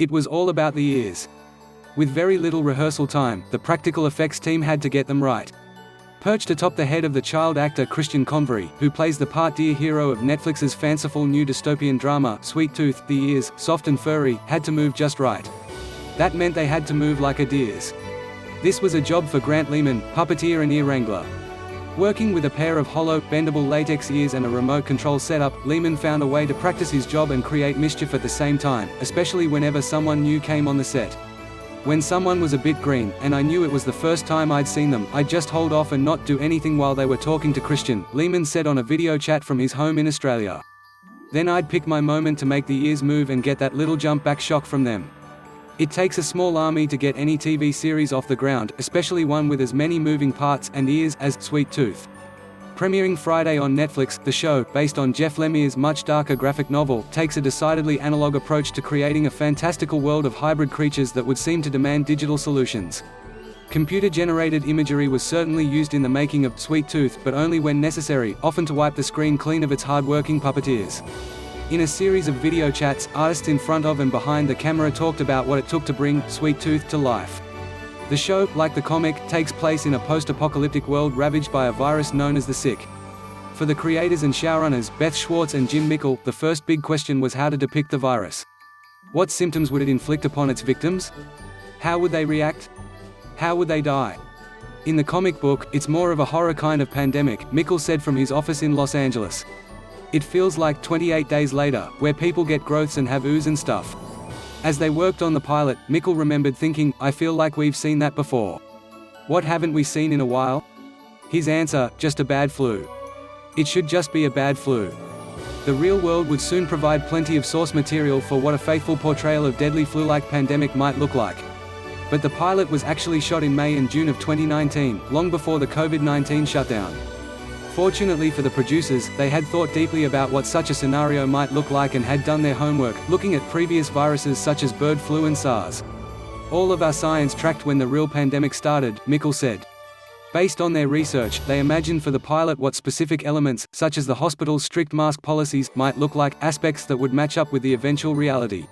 It was all about the ears. With very little rehearsal time, the practical effects team had to get them right. Perched atop the head of the child actor Christian Convery, who plays the part dear hero of Netflix's fanciful new dystopian drama, Sweet Tooth, the ears, soft and furry, had to move just right. That meant they had to move like a deer's. This was a job for Grant Lehman, puppeteer and ear wrangler. Working with a pair of hollow, bendable latex ears and a remote control setup, Lehman found a way to practice his job and create mischief at the same time, especially whenever someone new came on the set. When someone was a bit green, and I knew it was the first time I'd seen them, I'd just hold off and not do anything while they were talking to Christian, Lehman said on a video chat from his home in Australia. Then I'd pick my moment to make the ears move and get that little jump back shock from them. It takes a small army to get any TV series off the ground, especially one with as many moving parts and ears as Sweet Tooth. Premiering Friday on Netflix, the show, based on Jeff Lemire's much darker graphic novel, takes a decidedly analog approach to creating a fantastical world of hybrid creatures that would seem to demand digital solutions. Computer-generated imagery was certainly used in the making of Sweet Tooth, but only when necessary, often to wipe the screen clean of its hard-working puppeteers. In a series of video chats, artists in front of and behind the camera talked about what it took to bring Sweet Tooth to life. The show, like the comic, takes place in a post-apocalyptic world ravaged by a virus known as the Sick. For the creators and showrunners, Beth Schwartz and Jim Mickle, the first big question was how to depict the virus. What symptoms would it inflict upon its victims? How would they react? How would they die? In the comic book, it's more of a horror kind of pandemic, Mickle said from his office in Los Angeles. It feels like 28 Days Later, where people get growths and have ooze and stuff. As they worked on the pilot, Mickle remembered thinking, I feel like we've seen that before. What haven't we seen in a while? His answer, just a bad flu. It should just be a bad flu. The real world would soon provide plenty of source material for what a faithful portrayal of deadly flu-like pandemic might look like. But the pilot was actually shot in May and June of 2019, long before the COVID-19 shutdown. Fortunately for the producers, they had thought deeply about what such a scenario might look like and had done their homework, looking at previous viruses such as bird flu and SARS. All of our science tracked when the real pandemic started, Mickle said. Based on their research, they imagined for the pilot what specific elements, such as the hospital's strict mask policies, might look like, aspects that would match up with the eventual reality.